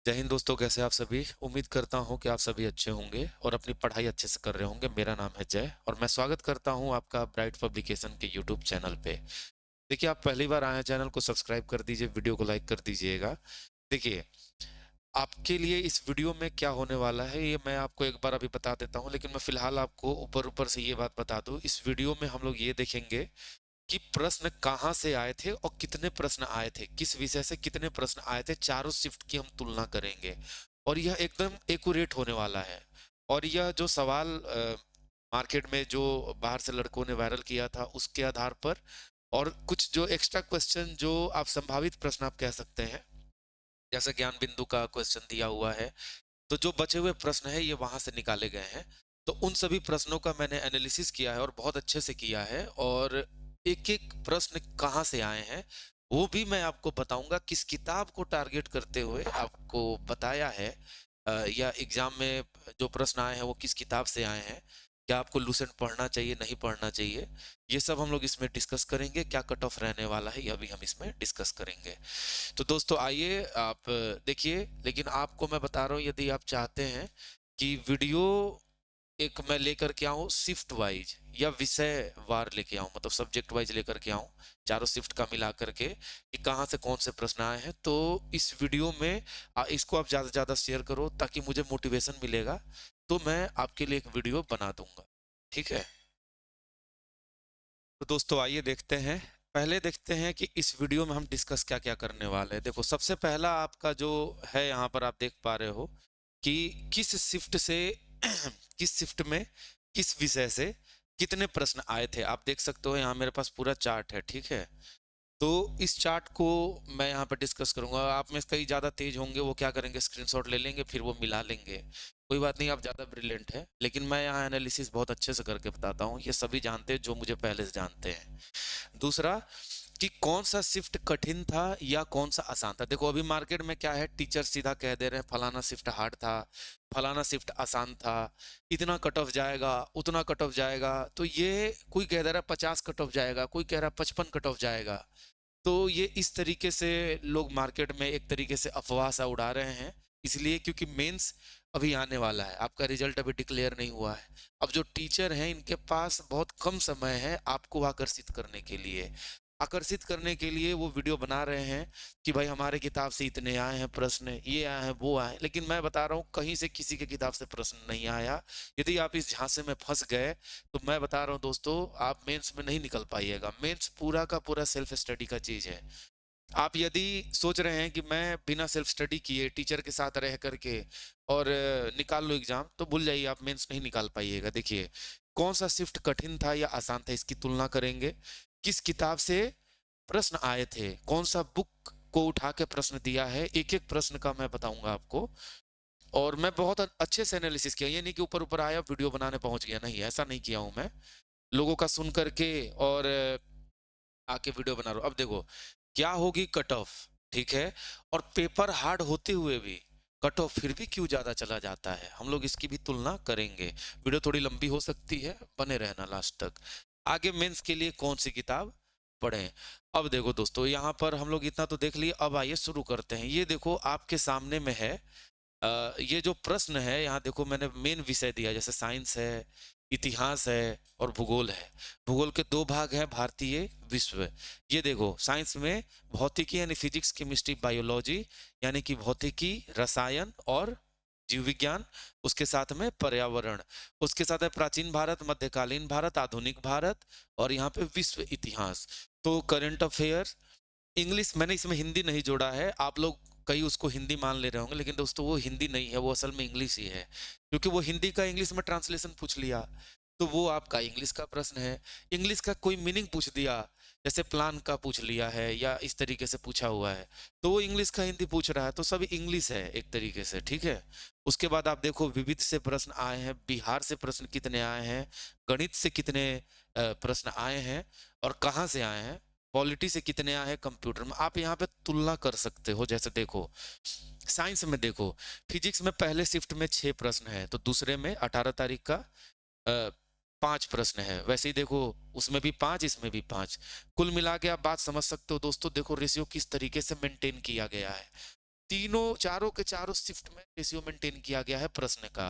जय हिंद दोस्तों, कैसे आप सभी। उम्मीद करता हूं कि आप सभी अच्छे होंगे और अपनी पढ़ाई अच्छे से कर रहे होंगे। मेरा नाम है जय और मैं स्वागत करता हूं आपका ब्राइट पब्लिकेशन के यूट्यूब चैनल पे। देखिए, आप पहली बार आए हैं, चैनल को सब्सक्राइब कर दीजिए, वीडियो को लाइक कर दीजिएगा। देखिए, आपके लिए इस वीडियो में क्या होने वाला है ये मैं आपको एक बार अभी बता देता हूं, लेकिन मैं फिलहाल आपको ऊपर ऊपर से ये बात बता दूं। इस वीडियो में हम लोग ये देखेंगे कि प्रश्न कहाँ से आए थे और कितने प्रश्न आए थे, किस विषय से कितने प्रश्न आए थे, चारों शिफ्ट की हम तुलना करेंगे। और यह एकदम एक्यूरेट होने वाला है। और यह जो सवाल मार्केट में जो बाहर से लड़कों ने वायरल किया था उसके आधार पर, और कुछ जो एक्स्ट्रा क्वेश्चन जो आप संभावित प्रश्न आप कह सकते हैं, जैसे ज्ञान बिंदु का क्वेश्चन दिया हुआ है, तो जो बचे हुए प्रश्न है ये वहां से निकाले गए हैं। तो उन सभी प्रश्नों का मैंने एनालिसिस किया है और बहुत अच्छे से किया है। और एक एक प्रश्न कहाँ से आए हैं वो भी मैं आपको बताऊंगा। किस किताब को टारगेट करते हुए आपको बताया है, या एग्जाम में जो प्रश्न आए हैं वो किस किताब से आए हैं, क्या आपको लूसेंट पढ़ना चाहिए नहीं पढ़ना चाहिए, ये सब हम लोग इसमें डिस्कस करेंगे। क्या कट ऑफ रहने वाला है यह भी हम इसमें डिस्कस करेंगे। तो दोस्तों आइए आप देखिए, लेकिन आपको मैं बता रहा हूँ, यदि आप चाहते हैं कि वीडियो एक मैं लेकर के आऊँ शिफ्ट वाइज या विषय वार लेके आऊँ, मतलब सब्जेक्ट वाइज लेकर के आऊँ, चारों शिफ्ट का मिला करके कि कहाँ से कौन से प्रश्न आए हैं, तो इस वीडियो में इसको आप ज़्यादा से ज़्यादा शेयर करो ताकि मुझे मोटिवेशन मिलेगा। तो मैं आपके लिए एक वीडियो बना दूंगा, ठीक है। तो दोस्तों आइए देखते हैं। पहले देखते हैं कि इस वीडियो में हम डिस्कस क्या क्या करने वाले हैं। देखो, सबसे पहला आपका जो है यहाँ पर आप देख पा रहे हो कि किस शिफ्ट से किस शिफ्ट में किस विषय से कितने प्रश्न आए थे। आप देख सकते हो यहाँ मेरे पास पूरा चार्ट है, ठीक है। तो इस चार्ट को मैं यहाँ पर डिस्कस करूंगा। आप में से कई ज़्यादा तेज होंगे, वो क्या करेंगे, स्क्रीनशॉट ले लेंगे फिर वो मिला लेंगे। कोई बात नहीं, आप ज़्यादा ब्रिलियंट है, लेकिन मैं यहाँ एनालिसिस बहुत अच्छे से करके बताता हूँ। ये सभी जानते हैं जो मुझे पहले से जानते हैं। दूसरा, कि कौन सा शिफ्ट कठिन था या कौन सा आसान था। देखो, अभी मार्केट में क्या है, टीचर सीधा कह दे रहे हैं फलाना शिफ्ट हार्ड था, फलाना शिफ्ट आसान था, इतना कट ऑफ जाएगा, उतना कट ऑफ जाएगा। तो ये कोई कह दे रहा है 50 कट ऑफ जाएगा, कोई कह रहा है 55 कट ऑफ जाएगा। तो ये इस तरीके से लोग मार्केट में एक तरीके से अफवाह सा उड़ा रहे हैं। इसलिए क्योंकि मेंस अभी आने वाला है, आपका रिजल्ट अभी डिक्लेयर नहीं हुआ है। अब जो टीचर हैं इनके पास बहुत कम समय है आपको आकर्षित करने के लिए। आकर्षित करने के लिए वो वीडियो बना रहे हैं कि भाई हमारे किताब से इतने आए हैं प्रश्न, ये आए हैं वो आए हैं। लेकिन मैं बता रहा हूँ कहीं से किसी के किताब से प्रश्न नहीं आया। यदि आप इस झांसे में फंस गए तो मैं बता रहा हूँ दोस्तों, आप मेंस में नहीं निकल पाइएगा। मेंस पूरा का पूरा सेल्फ स्टडी का चीज है। आप यदि सोच रहे हैं कि मैं बिना सेल्फ स्टडी किए टीचर के साथ रह करके और निकाल लो एग्जाम, तो भूल जाइए, आप मेंस नहीं निकाल पाइएगा। देखिए, कौन सा शिफ्ट कठिन था या आसान था इसकी तुलना करेंगे। किस किताब से प्रश्न आए थे, कौन सा बुक को उठा के प्रश्न दिया है, एक एक प्रश्न का मैं बताऊंगा आपको। और मैं बहुत अच्छे से एनालिसिस किया, ये नहीं कि ऊपर ऊपर आया वीडियो बनाने पहुंच गया, नहीं, ऐसा नहीं किया हूं मैं। लोगों का सुन करके और आके वीडियो बना रहा हूं। अब देखो, क्या होगी कट ऑफ, ठीक है। और पेपर हार्ड होते हुए भी कट ऑफ फिर भी क्यों ज्यादा चला जाता है, हम लोग इसकी भी तुलना करेंगे। वीडियो थोड़ी लंबी हो सकती है, बने रहना लास्ट तक। आगे मेंस के लिए कौन सी किताब पढ़ें। अब देखो दोस्तों, यहाँ पर हम लोग इतना तो देख लिए, अब आइए शुरू करते हैं। ये देखो आपके सामने में है, ये जो प्रश्न है यहाँ देखो, मैंने मेन विषय दिया, जैसे साइंस है, इतिहास है और भूगोल है। भूगोल के दो भाग हैं, भारतीय विश्व। ये देखो, साइंस में भौतिकी यानी फिजिक्स केमिस्ट्री बायोलॉजी, यानी कि भौतिकी, रसायन और जीव विज्ञान। उसके साथ में पर्यावरण, उसके साथ है प्राचीन भारत, मध्यकालीन भारत, आधुनिक भारत, और यहाँ पे विश्व इतिहास। तो करंट अफेयर, इंग्लिश मैंने इसमें हिंदी नहीं जोड़ा है। आप लोग कई उसको हिंदी मान ले रहे होंगे, लेकिन दोस्तों वो हिंदी नहीं है, वो असल में इंग्लिश ही है। क्योंकि वो हिंदी का इंग्लिश में ट्रांसलेशन पूछ लिया, तो वो आपका इंग्लिश का प्रश्न है। इंग्लिश का कोई मीनिंग पूछ दिया, जैसे प्लान का पूछ लिया है या इस तरीके से पूछा हुआ है, तो वो इंग्लिश का हिंदी पूछ रहा है, तो सब इंग्लिश है एक तरीके से, ठीक है। उसके बाद आप देखो, विविध से प्रश्न आए हैं, बिहार से प्रश्न कितने आए हैं, गणित से कितने प्रश्न आए हैं और कहाँ से आए हैं, पॉलिटी से कितने आए हैं, कंप्यूटर में। आप यहाँ पे तुलना कर सकते हो। जैसे देखो, साइंस में देखो, फिजिक्स में पहले शिफ्ट में 6 प्रश्न है, तो दूसरे में 18 तारीख का 5 प्रश्न है। वैसे ही देखो, उसमें भी 5, इसमें भी 5। कुल मिला के आप बात समझ सकते हो दोस्तों। देखो रेशियो किस तरीके से मेंटेन किया गया है। तीनों चारों के चारों शिफ्ट में रेशियो मेंटेन किया गया है प्रश्न का।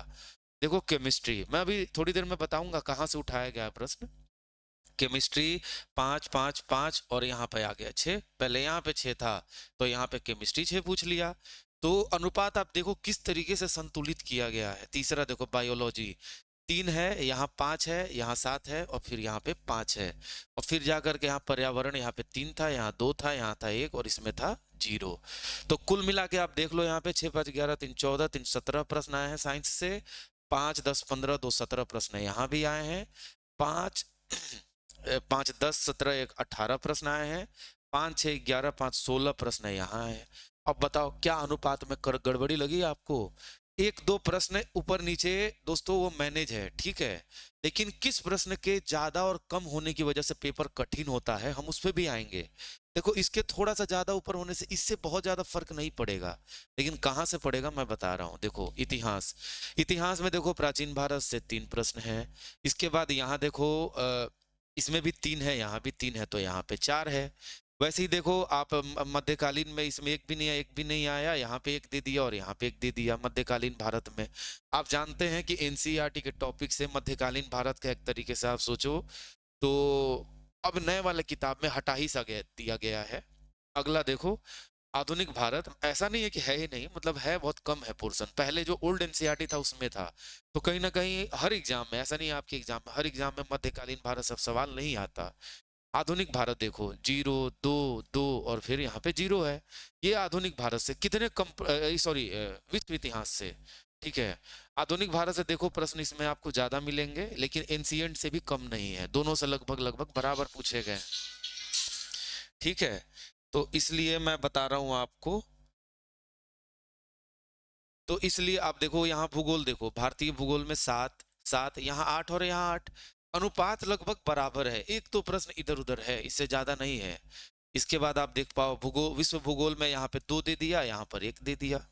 देखो केमिस्ट्री, मैं अभी थोड़ी देर में बताऊंगा कहाँ से उठाया गया है प्रश्न। केमिस्ट्री 5 5 5 और यहाँ पे आ गया 6, पहले यहाँ पे 6 था तो यहाँ पे केमिस्ट्री 6 पूछ लिया। तो अनुपात आप देखो किस तरीके से संतुलित किया गया है। तीसरा देखो बायोलॉजी 3 है, यहाँ 5 है, यहाँ 7 है और फिर यहाँ पे 5 है। और फिर जाकर के यहाँ पर्यावरण, यहाँ पे 3 था, यहाँ 2 था, यहाँ था 1 और इसमें था 0। तो कुल मिला के आप देख लो यहाँ पे 6 5 11 3 14 3 17 प्रश्न आए हैं साइंस से। 5 10 15 2 17 प्रश्न यहाँ भी आए हैं। 5 5 10 17 1 18 प्रश्न आए हैं। 5 6 11 5 16 प्रश्न यहाँ आए हैं। अब बताओ क्या अनुपात में गड़बड़ी लगी आपको? एक दो प्रश्न ऊपर नीचे दोस्तों वो मैनेज है, ठीक है, लेकिन किस प्रश्न के ज्यादा और कम होने की वजह से पेपर कठिन होता है हम उस पर भी आएंगे। देखो इसके थोड़ा सा ज्यादा ऊपर होने से इससे बहुत ज्यादा फर्क नहीं पड़ेगा, लेकिन कहाँ से पड़ेगा मैं बता रहा हूँ। देखो इतिहास, इतिहास में देखो प्राचीन भारत से 3 प्रश्न है। इसके बाद यहाँ देखो इसमें भी 3 है, यहाँ भी 3 है, तो यहाँ पे 4 है। वैसे ही देखो आप मध्यकालीन में इसमें एक भी नहीं आया, एक भी नहीं आया, यहाँ पे एक दे दिया और यहाँ पे एक दे दिया मध्यकालीन भारत में। आप जानते हैं कि एनसीईआरटी के टॉपिक से मध्यकालीन भारत का एक तरीके से आप सोचो तो अब नए वाले किताब में हटा ही सा दिया गया है। अगला देखो आधुनिक भारत, ऐसा नहीं है कि है ही नहीं, मतलब है बहुत कम है पोर्शन। पहले जो ओल्ड एनसीईआरटी था उसमें था, तो कहीं ना कहीं हर एग्जाम में, ऐसा नहीं है आपके एग्जाम में, हर एग्जाम में मध्यकालीन भारत सब सवाल नहीं आता। आधुनिक भारत देखो 0 2 2 और फिर यहाँ पे 0 है। ये आधुनिक भारत से कितने कम, सॉरी विश्व इतिहास से, ठीक है। आधुनिक भारत से देखो प्रश्न इसमें आपको ज्यादा मिलेंगे, लेकिन एंशिएंट से भी कम नहीं है, दोनों से लगभग लगभग बराबर पूछे गए, ठीक है। तो इसलिए मैं बता रहा हूं आपको, तो इसलिए आप देखो यहाँ भूगोल देखो, भारतीय भूगोल में 7 7, यहाँ 8 और यहाँ 8, अनुपात लगभग बराबर है, एक तो प्रश्न इधर उधर है, इससे ज्यादा नहीं है। इसके बाद आप देख पाओ भूगोल, विश्व भूगोल में यहाँ पे 2 दे दिया, यहाँ पर 1 दे दिया।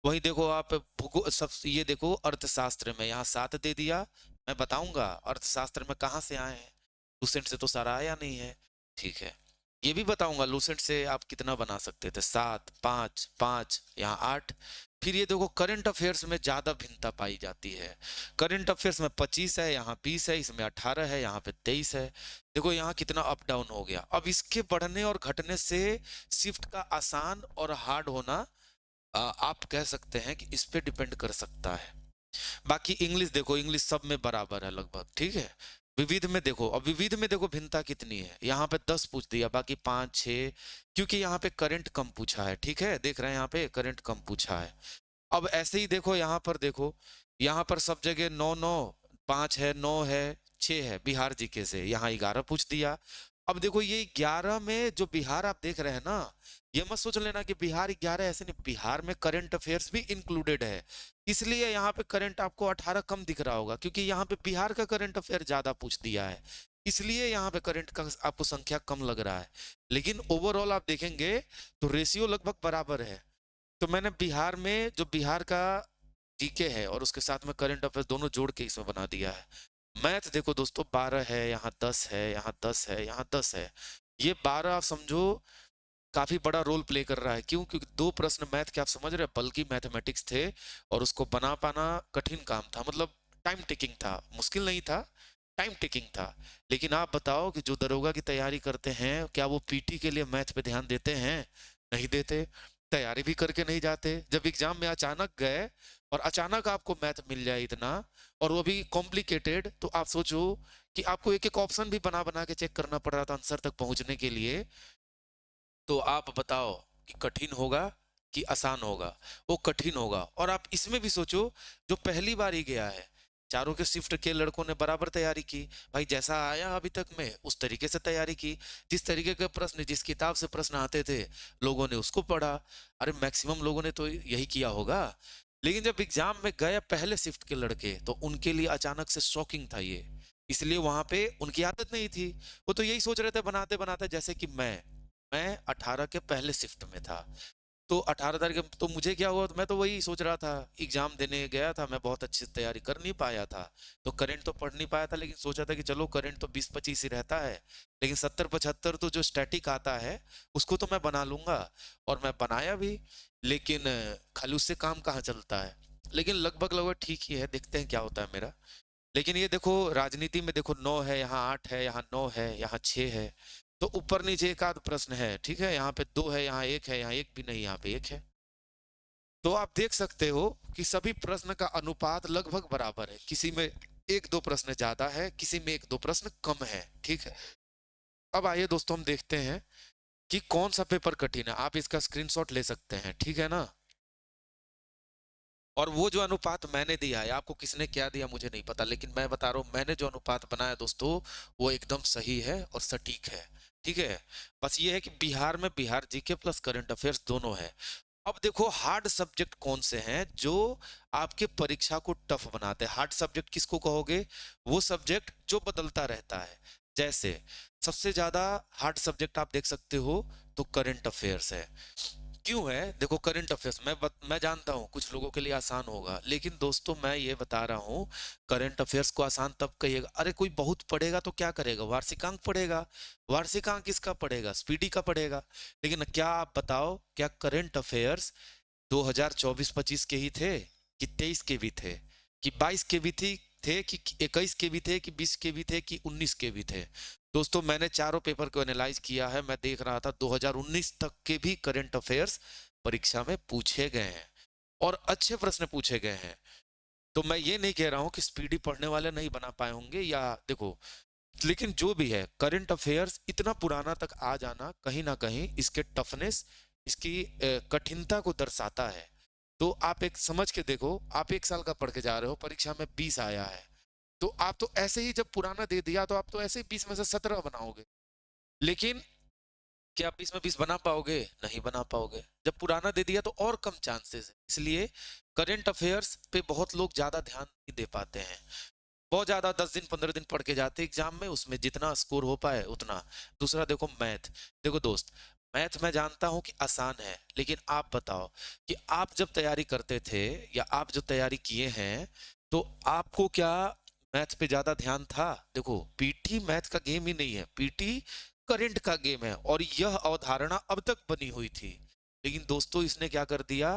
वहीं देखो आप भूगोल सब, ये देखो अर्थशास्त्र में यहाँ 7 दे दिया। मैं बताऊंगा अर्थशास्त्र में कहाँ से आए हैं, लूसेंट से तो सारा आया नहीं है, ठीक है। ये भी बताऊंगा लूसेंट से आप कितना बना सकते थे, 7 5 5 यहाँ 8। फिर ये देखो करंट अफेयर्स में ज्यादा भिन्नता पाई जाती है। करंट अफेयर्स में 25 है, यहाँ 20 है, इसमें 18 है, यहाँ पे 23 है। देखो यहाँ कितना अप डाउन हो गया। अब इसके बढ़ने और घटने से शिफ्ट का आसान और हार्ड होना आप कह सकते हैं कि इस पे डिपेंड कर सकता है। बाकी इंग्लिश देखो, इंग्लिश सब में बराबर है लगभग, ठीक है। विविध में देखो, अब विविध में देखो भिन्नता कितनी है, यहाँ पे 10 पूछ दिया, बाकी 5 6, क्योंकि यहाँ पे करंट कम पूछा है, ठीक है, देख रहे हैं यहाँ पे करंट कम पूछा है। अब ऐसे ही देखो यहाँ पर देखो, यहाँ पर सब जगह 9 9 5 है, 9 है, 6 है, बिहार जीके से यहाँ 11 पूछ दिया। अब देखो ये 11 में जो बिहार आप देख रहे हैं ना, ये मत सोच लेना कि बिहार 11, ऐसे नहीं, बिहार में करंट अफेयर्स भी इंक्लूडेड है, इसलिए यहाँ पे करंट आपको 18 कम दिख रहा होगा, क्योंकि यहाँ पे बिहार का करंट अफेयर ज्यादा पूछ दिया है, इसलिए यहाँ पे करंट का आपको संख्या कम लग रहा है। लेकिन ओवरऑल आप देखेंगे तो रेशियो लगभग बराबर है। तो मैंने बिहार में जो बिहार का जीके है और उसके साथ में करंट अफेयर दोनों जोड़ के इसमें बना दिया है। मैथ देखो दोस्तों 12 है, यहाँ 10 है, यहाँ 10 है, यहाँ 10 है, ये 12 आप समझो काफी बड़ा रोल प्ले कर रहा है। क्यों? क्योंकि 2 प्रश्न मैथ के आप समझ रहे हैं, बल्कि मैथमेटिक्स थे और उसको बना पाना कठिन काम था, मतलब टाइम टेकिंग था, मुश्किल नहीं था, टाइम टेकिंग था। लेकिन आप बताओ कि जो दरोगा की तैयारी करते हैं क्या वो पीटी के लिए मैथ पे ध्यान देते हैं? नहीं देते, तैयारी भी करके नहीं जाते। जब एग्जाम में अचानक गए और अचानक आपको मैथ मिल जाए इतना, और वो भी कॉम्प्लिकेटेड, तो आप सोचो कि आपको एक एक ऑप्शन भी बना बना के चेक करना पड़ रहा था आंसर तक पहुंचने के लिए। तो आप बताओ कि कठिन होगा कि आसान होगा? वो कठिन होगा। और आप इसमें भी सोचो जो पहली बार ही गया है, चारों के शिफ्ट के लड़कों ने बराबर तैयारी की, भाई जैसा आया अभी तक में उस तरीके से तैयारी की, जिस तरीके के प्रश्न जिस किताब से प्रश्न आते थे लोगों ने उसको पढ़ा। अरे मैक्सिमम लोगों ने तो यही किया होगा। लेकिन जब एग्जाम में गए पहले शिफ्ट के लड़के, तो उनके लिए अचानक से शॉकिंग था ये, इसलिए वहां पे उनकी आदत नहीं थी। वो तो यही सोच रहे थे बनाते बनाते, जैसे कि मैं 18 के पहले शिफ्ट में था, तो 18 तारीख तो मुझे क्या हुआ, तो मैं तो वही सोच रहा था, एग्जाम देने गया था, मैं बहुत अच्छे से तैयारी कर नहीं पाया था, तो करंट तो पढ़ नहीं पाया था, लेकिन सोचा था कि चलो करंट तो 20-25 ही रहता है, लेकिन 70-75 तो जो स्टैटिक आता है उसको तो मैं बना लूंगा। और मैं बनाया भी, लेकिन खाली उससे काम कहाँ चलता है। लेकिन लगभग लगभग ठीक ही है, देखते हैं क्या होता है मेरा। लेकिन ये देखो राजनीति में देखो 9 है, यहाँ 8 है, यहाँ 9 है, यहाँ 6 है, तो ऊपर नीचे एक आध प्रश्न है, ठीक है, यहाँ पे 2 है, यहाँ 1 है, यहाँ एक भी नहीं, यहाँ पे 1 है। तो आप देख सकते हो कि सभी प्रश्न का अनुपात लगभग बराबर है, किसी में एक दो प्रश्न ज्यादा है, किसी में एक दो प्रश्न कम है, ठीक है। अब आइए दोस्तों हम देखते हैं कि कौन सा पेपर कठिन है। आप इसका स्क्रीनशॉट ले सकते हैं, ठीक है ना। और वो जो अनुपात मैंने दिया है, आपको किसने क्या दिया मुझे नहीं पता, लेकिन मैं बता रहा हूं मैंने जो अनुपात बनाया दोस्तों, वो एकदम सही है और सटीक है, ठीक है। बस ये है कि बिहार में Bihar GK plus current affairs दोनों है। अब देखो हार्ड सब्जेक्ट कौन से हैं जो आपके परीक्षा को टफ बनाते हैं। हार्ड सब्जेक्ट किसको कहोगे? वो सब्जेक्ट जो बदलता रहता है। जैसे सबसे ज्यादा हार्ड सब्जेक्ट आप देख सकते हो तो करंट अफेयर्स है। क्यों है? देखो करंट अफेयर्स मैं जानता हूँ कुछ लोगों के लिए आसान होगा, लेकिन दोस्तों मैं ये बता रहा हूँ करंट अफेयर्स को आसान तब कहिएगा, अरे कोई बहुत पढ़ेगा तो क्या करेगा, वार्षिकांक पढ़ेगा। वार्षिकांक किसका पढ़ेगा? स्पीडी का पढ़ेगा। लेकिन क्या आप बताओ, क्या करंट अफेयर्स 2024-25 के ही थे कि 23 के भी थे कि 22 के भी थे कि 21 के भी थे कि 20 के भी थे कि 19 के भी थे? दोस्तों मैंने चारों पेपर को एनालाइज किया है, मैं देख रहा था 2019 तक के भी करंट अफेयर्स परीक्षा में पूछे गए हैं और अच्छे प्रश्न पूछे गए हैं। तो मैं ये नहीं कह रहा हूं कि स्पीडी पढ़ने वाले नहीं बना पाए होंगे या देखो, लेकिन जो भी है करंट अफेयर्स इतना पुराना तक आ जाना कहीं ना कहीं इसके टफनेस, इसकी कठिनता को दर्शाता है। तो आप एक समझ के देखो, आप 1 साल का पढ़ के जा रहे हो, परीक्षा में 20 आया है, तो आप तो ऐसे ही जब पुराना दे दिया तो आप तो ऐसे ही 20 में से 17 बनाओगे। लेकिन क्या आप 20 में 20 बना पाओगे? नहीं बना पाओगे। जब पुराना दे दिया तो और कम चांसेस है, इसलिए करंट अफेयर्स पे बहुत लोग ज्यादा ध्यान नहीं दे पाते हैं। बहुत ज्यादा 10 दिन 15 दिन पढ़ के जाते एग्जाम में, उसमें जितना स्कोर हो पाए उतना। दूसरा देखो मैथ, देखो दोस्त मैथ मैं जानता हूं कि आसान है, लेकिन आप बताओ कि आप जब तैयारी करते थे या आप जो तैयारी किए हैं, तो आपको क्या मैथ पे ज्यादा ध्यान था? देखो पीटी मैथ का गेम ही नहीं है, पीटी करंट का गेम है, और यह अवधारणा अब तक बनी हुई थी। लेकिन दोस्तों इसने क्या कर दिया,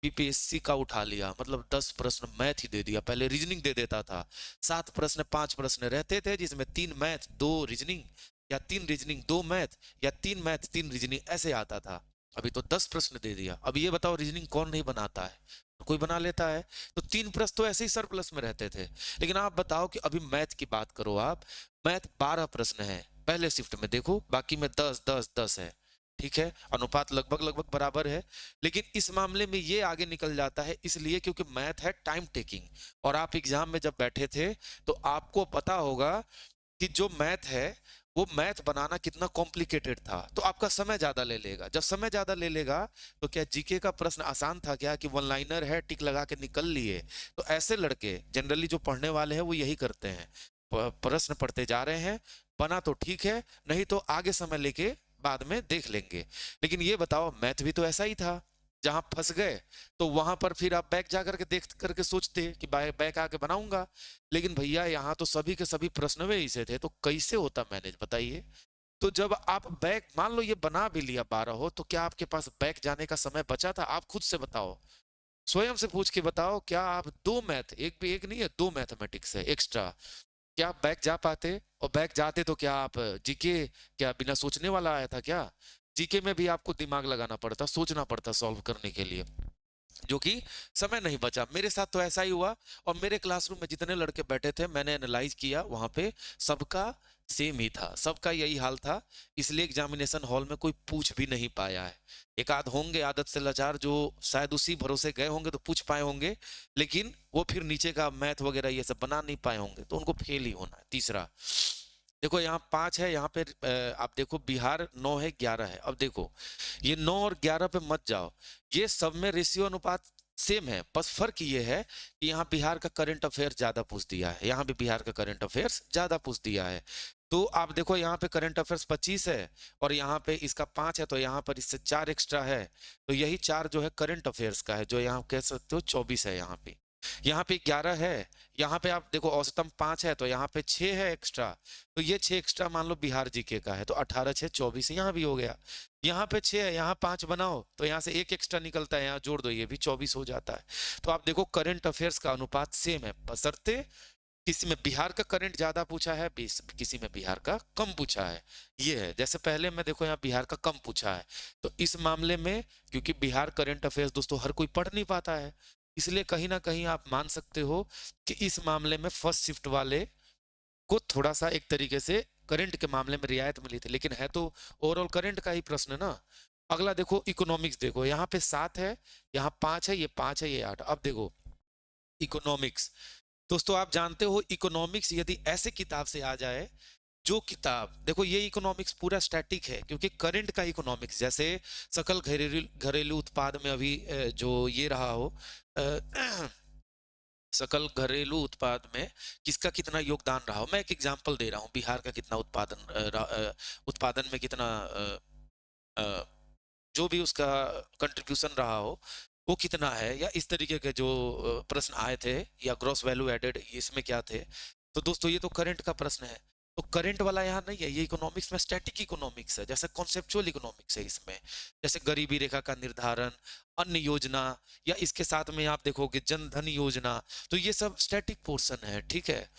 बीपीएससी का उठा लिया, मतलब 10 प्रश्न मैथ ही दे दिया। पहले रीजनिंग दे देता था, 7 प्रश्न 5 प्रश्न रहते थे, जिसमें 3 मैथ 2 रीजनिंग, या 3 रीजनिंग 2 मैथ, या 3 मैथ 3 रीजनिंग ऐसे आता था। अभी तो 10 प्रश्न दे दिया। अब ये बताओ रीजनिंग कौन नहीं बनाता है? कोई बना लेता है। तो 3 प्रश्न तो ऐसे ही सरप्लस में रहते थे। लेकिन आप बताओ कि अभी मैथ की बात करो आप, मैथ 12 प्रश्न है पहले शिफ्ट में, देखो बाकी में 10 10 10 है, ठीक है, अनुपात लगभग लगभग बराबर है। लेकिन इस मामले में ये आगे निकल जाता है इसलिए क्योंकि मैथ है टाइम टेकिंग, और आप एग्जाम में जब बैठे थे तो आपको पता होगा कि जो मैथ है वो मैथ बनाना कितना कॉम्प्लिकेटेड था, तो आपका समय ज्यादा ले लेगा। जब समय ज्यादा ले लेगा तो क्या जीके का प्रश्न आसान था क्या, कि वन लाइनर है टिक लगा के निकल लिए? तो ऐसे लड़के जनरली जो पढ़ने वाले हैं वो यही करते हैं, प्रश्न पढ़ते जा रहे हैं, बना तो ठीक है, नहीं तो आगे समय लेके बाद में देख लेंगे। लेकिन ये बताओ मैथ भी तो ऐसा ही था, जहां फंस गए तो वहां पर फिर आप बैक जा करके देख करके सोचते कि बैक आके बनाऊंगा। लेकिन भैया यहाँ तो सभी के सभी प्रश्न वे ऐसे थे, तो कैसे होता मैनेज बताइए। तो जब आप बैक मान लो ये बना भी लिया 12 हो, तो क्या आपके पास बैक जाने का समय बचा था? आप खुद से बताओ, स्वयं से पूछ के बताओ, क्या आप 2 मैथ, एक भी एक नहीं है, 2 मैथमेटिक्स है एक्स्ट्रा, क्या आप बैक जा पाते? और बैक जाते तो क्या आप जीके क्या बिना सोचने वाला आया था क्या? जीके में भी आपको दिमाग लगाना पड़ता, सोचना पड़ता सॉल्व करने के लिए, जो कि समय नहीं बचा। मेरे साथ तो ऐसा ही हुआ, और मेरे क्लासरूम में जितने लड़के बैठे थे मैंने एनालाइज किया, वहां पे सबका सेम ही था, सबका यही हाल था। इसलिए एग्जामिनेशन हॉल में कोई पूछ भी नहीं पाया है। एक आध होंगे आदत से लाचार जो शायद उसी भरोसे गए होंगे तो पूछ पाए होंगे, लेकिन वो फिर नीचे का मैथ वगैरह ये सब बना नहीं पाए होंगे, तो उनको फेल ही होना है। तीसरा देखो यहाँ 5 है, यहाँ पे आप देखो बिहार 9 है 11 है। अब देखो ये 9 और 11 पे मत जाओ, ये सब में रेशियो अनुपात सेम है, बस फर्क ये है कि यहाँ बिहार का करंट अफेयर ज्यादा पूछ दिया है, यहाँ भी बिहार का करंट अफेयर्स ज्यादा पूछ दिया है। तो आप देखो यहाँ पे करंट अफेयर्स 25 है और यहाँ पे इसका 5 है, तो यहाँ पर इससे 4 एक्स्ट्रा है, तो यही 4 जो है करंट अफेयर्स का है, जो यहाँ कह सकते हो 24 है यहाँ पे। यहाँ पे 11 है, यहाँ पे आप देखो औसतम 5 है, तो यहाँ पे 6 है एक्स्ट्रा, तो ये 6 एक्स्ट्रा मान लो बिहार जीके का है, तो 18 6 24 यहाँ भी हो गया। यहाँ पे 6 है, यहाँ 5 बनाओ तो यहाँ से एक एक्स्ट्रा निकलता है, यहाँ जोड़ दो, ये भी 24 हो जाता है। तो आप देखो करंट अफेयर्स का अनुपात सेम है, बशर्ते किसी में बिहार का करंट ज्यादा पूछा है, किसी में बिहार का कम पूछा है। ये है, जैसे पहले में देखो यहाँ बिहार का कम पूछा है, तो इस मामले में क्योंकि बिहार करंट अफेयर्स दोस्तों हर कोई पढ़ नहीं पाता है, इसलिए कहीं ना कहीं आप मान सकते हो कि इस मामले में फर्स्ट शिफ्ट वाले को थोड़ा सा एक तरीके से करंट के मामले में रियायत मिली थी, लेकिन है तो ओवरऑल करंट का ही प्रश्न ना। अगला देखो इकोनॉमिक्स, देखो यहाँ पे 7 है, यहाँ 5 है, ये 5 है, ये 8। अब देखो इकोनॉमिक्स, दोस्तों आप जानते हो इकोनॉमिक्स यदि ऐसे किताब से आ जाए, जो किताब देखो ये इकोनॉमिक्स पूरा स्टैटिक है, क्योंकि करंट का इकोनॉमिक्स जैसे सकल घरेलू घरेलू उत्पाद में अभी जो ये रहा हो अ, सकल घरेलू उत्पाद में किसका कितना योगदान रहा हो, मैं एक एग्जांपल दे रहा हूँ, बिहार का कितना उत्पादन में कितना अ, जो भी उसका कंट्रीब्यूशन रहा हो वो कितना है, या इस तरीके के जो प्रश्न आए थे, या ग्रॉस वैल्यू एडेड इसमें क्या थे, तो दोस्तों ये तो करंट का प्रश्न है। तो करंट वाला यहाँ नहीं है, ये इकोनॉमिक्स में स्टैटिक इकोनॉमिक्स है, जैसे कॉन्सेप्चुअल इकोनॉमिक्स है इसमें, जैसे गरीबी रेखा का निर्धारण, अन्य योजना, या इसके साथ में आप देखोगे जन धन योजना, तो ये सब स्टैटिक पोर्शन है, ठीक है।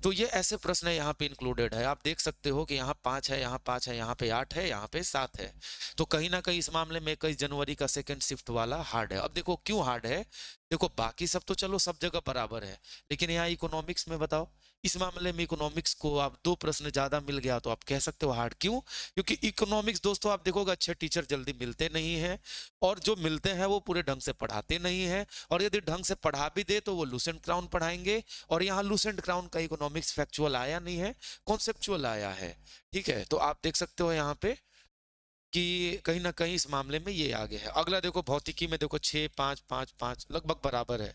तो ये ऐसे प्रश्न है यहाँ पे इंक्लूडेड है, आप देख सकते हो कि यहाँ 5 है, यहाँ 5 है, यहाँ पे 8 है, यहाँ पे 7 है। तो कहीं ना कहीं इस मामले में 21 जनवरी का सेकंड शिफ्ट वाला हार्ड है। अब देखो क्यों हार्ड है, देखो बाकी सब तो चलो सब जगह बराबर है, लेकिन यहाँ इकोनॉमिक्स में बताओ, इस मामले में इकोनॉमिक्स को आप 2 प्रश्न ज्यादा मिल गया तो आप कह सकते हो हार्ड। क्यों? क्योंकि इकोनॉमिक्स दोस्तों आप देखोगे अच्छे टीचर जल्दी मिलते नहीं है, और जो मिलते हैं वो पूरे ढंग से पढ़ाते नहीं है, और यदि ढंग से पढ़ा भी दे तो वो लूसेंट क्राउन पढ़ाएंगे, और यहाँ लूसेंट क्राउन का इकोनॉमिक्स फैक्चुअल आया नहीं है, कॉन्सेप्चुअल आया है, ठीक है। तो आप देख सकते हो यहाँ पे कि कहीं ना कहीं इस मामले में ये आगे है। अगला देखो भौतिकी में, देखो 6 5 5 5 लगभग बराबर है।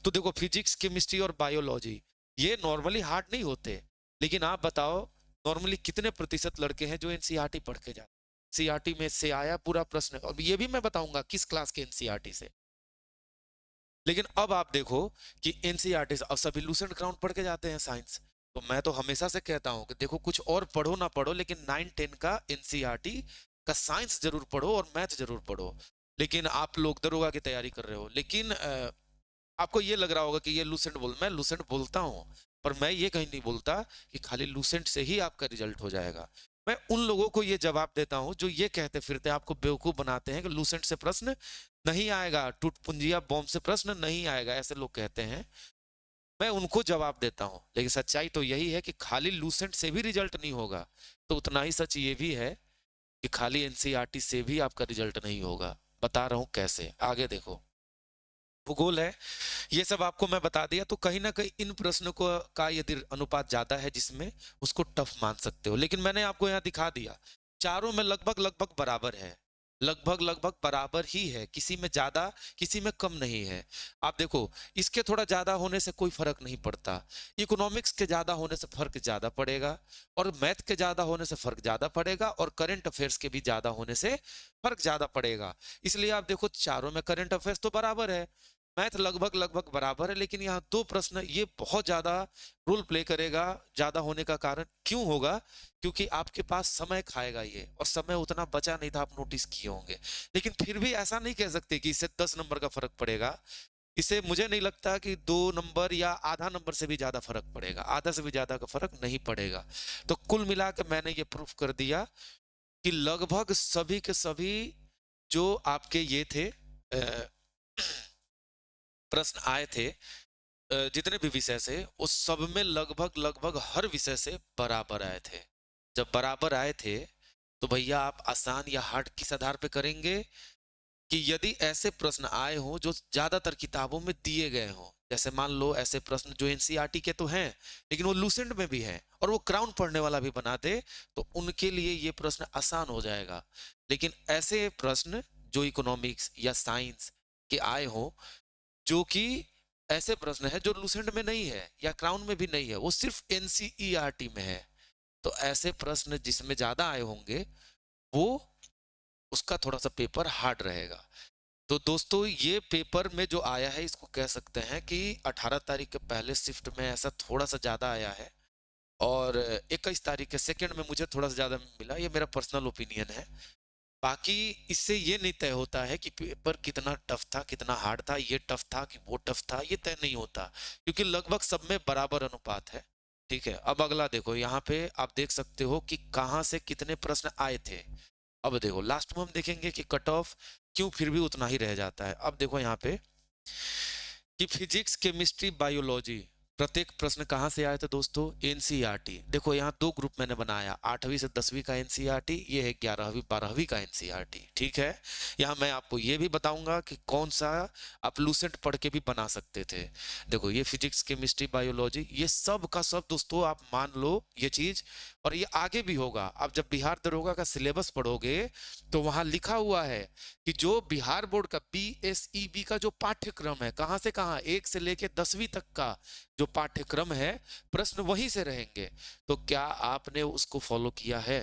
तो देखो फिजिक्स केमिस्ट्री और बायोलॉजी ये नॉर्मली हार्ड नहीं होते, लेकिन आप बताओ नॉर्मली कितने प्रतिशत लड़के हैं जो एनसीईआरटी पढ़ के जाते, सीआरटी में से आया पूरा प्रश्न, और ये भी मैं बताऊंगा किस क्लास के एनसीईआरटी से। लेकिन अब आप देखो कि एनसीईआरटी से अब सभी लूसेंट क्राउन पढ़ के जाते हैं साइंस, तो मैं तो हमेशा से कहता हूं कि देखो कुछ और पढ़ो ना पढ़ो, लेकिन 9 10 का एनसीईआरटी का साइंस जरूर पढ़ो और मैथ जरूर पढ़ो। लेकिन आप लोग दरोगा की तैयारी कर रहे हो, लेकिन आपको ये लग रहा होगा कि ये लूसेंट मैं लूसेंट बोलता हूँ, पर मैं ये कहीं नहीं बोलता कि खाली लूसेंट से ही आपका रिजल्ट हो जाएगा। मैं उन लोगों को ये जवाब देता हूं जो ये कहते फिरते आपको बेवकूफ बनाते हैं कि लूसेंट से प्रश्न नहीं आएगा, टुटपुंजिया बॉम्ब से प्रश्न नहीं आएगा, ऐसे लोग कहते हैं। मैं उनको जवाब देता हूं, लेकिन सच्चाई तो यही है कि खाली लूसेंट से भी रिजल्ट नहीं होगा, तो उतना ही सच ये भी है कि खाली एनसीईआरटी से भी आपका रिजल्ट नहीं होगा। बता रहा हूं कैसे, आगे देखो। भूगोल है, ये सब आपको मैं बता दिया, तो कहीं ना कहीं इन प्रश्नों को का यदि अनुपात ज्यादा है जिसमें उसको टफ मान सकते हो, लेकिन मैंने आपको यहाँ दिखा दिया चारों में लगभग लगभग बराबर है, लगभग लगभग बराबर ही है, किसी में ज्यादा किसी में कम नहीं है। आप देखो इसके थोड़ा ज्यादा होने से कोई फर्क नहीं पड़ता, इकोनॉमिक्स के ज्यादा होने से फर्क ज्यादा पड़ेगा, और मैथ के ज्यादा होने से फर्क ज्यादा पड़ेगा, और करंट अफेयर्स के भी ज्यादा होने से फर्क ज्यादा पड़ेगा। इसलिए आप देखो चारों में करंट अफेयर्स तो बराबर है, मैथ लगभग लगभग बराबर है, लेकिन यहाँ 2 प्रश्न ये बहुत ज्यादा रोल प्ले करेगा। ज्यादा होने का कारण क्यों होगा? क्योंकि आपके पास समय खाएगा ये, और समय उतना बचा नहीं था, आप नोटिस किए होंगे। लेकिन फिर भी ऐसा नहीं कह सकते कि इससे 10 नंबर का फर्क पड़ेगा, इसे मुझे नहीं लगता कि 2 नंबर या आधा नंबर से भी ज्यादा फर्क पड़ेगा, आधा से भी ज्यादा का फर्क नहीं पड़ेगा। तो कुल मिला के मैंने ये प्रूफ कर दिया कि लगभग सभी के सभी जो आपके ये थे प्रश्न आए थे जितने भी विषय से, उस सब में लगभग लगभग हर विषय से बराबर आए थे। जब बराबर आए थे तो भैया आप आसान या हार्ड किस आधार पे करेंगे? कि यदि ऐसे प्रश्न आए हों जो ज्यादातर किताबों में दिए गए हों, जैसे मान लो ऐसे प्रश्न जो एनसीईआरटी के तो हैं लेकिन वो लूसेंट में भी हैं, और वो क्राउन पढ़ने वाला भी बना दे, तो उनके लिए ये प्रश्न आसान हो जाएगा। लेकिन ऐसे प्रश्न जो इकोनॉमिक्स या साइंस के आए हों, जो कि ऐसे प्रश्न है जो लूसेंट में नहीं है या क्राउन में भी नहीं है, वो सिर्फ एनसीईआरटी में है, तो ऐसे प्रश्न जिसमें ज्यादा आए होंगे वो उसका थोड़ा सा पेपर हार्ड रहेगा। तो दोस्तों ये पेपर में जो आया है इसको कह सकते हैं कि 18 तारीख के पहले शिफ्ट में ऐसा थोड़ा सा ज्यादा आया है, और 21 तारीख के सेकंड में मुझे थोड़ा सा ज्यादा मिला, ये मेरा पर्सनल ओपिनियन है। बाकी इससे ये नहीं तय होता है कि पेपर कितना टफ था, कितना हार्ड था, ये टफ था कि वो टफ था, ये तय नहीं होता, क्योंकि लगभग सब में बराबर अनुपात है। ठीक है, अब अगला देखो, यहाँ पे आप देख सकते हो कि कहाँ से कितने प्रश्न आए थे। अब देखो लास्ट में हम देखेंगे कि कट ऑफ क्यों फिर भी उतना ही रह जाता है। अब देखो यहाँ पे कि फिजिक्स, केमिस्ट्री, बायोलॉजी, प्रत्येक प्रश्न कहाँ से आए थे दोस्तों? एनसीईआरटी। देखो यहाँ दो ग्रुप मैंने बनाया, 8वीं से 10वीं का एनसीईआरटी, ये है 11वीं 12वीं का एनसीईआरटी। ठीक है, यहाँ मैं आपको ये भी बताऊंगा कि कौन सा आप लूसेंट पढ़ के भी बना सकते थे। देखो ये फिजिक्स, केमिस्ट्री, बायोलॉजी, ये सब का सब दोस्तों आप मान लो ये चीज, और ये आगे भी होगा। आप जब बिहार दरोगा का सिलेबस पढ़ोगे तो वहां लिखा हुआ है कि जो बिहार बोर्ड का बीएसईबी का जो पाठ्यक्रम है, कहां से कहां, 1 से लेके 10वीं तक का जो पाठ्यक्रम है, प्रश्न वहीं से रहेंगे। तो क्या आपने उसको फॉलो किया है?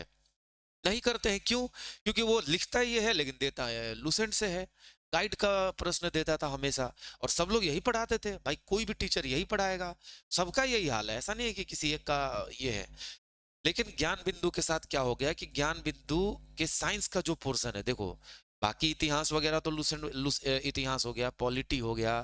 नहीं करते हैं, क्यों? क्योंकि वो लिखता ही है लेकिन देता है लूसेंट से है। गाइड का प्रश्न देता था हमेशा, और सब लोग यही पढ़ाते थे भाई, कोई भी टीचर यही पढ़ाएगा, सबका यही हाल है, ऐसा नहीं है कि किसी एक का ये है। लेकिन ज्ञान बिंदु के साथ क्या हो गया कि ज्ञान बिंदु के साइंस का जो पोर्शन है, देखो बाकी इतिहास वगैरह तो लूसेंट इतिहास हो गया, पॉलिटी हो गया,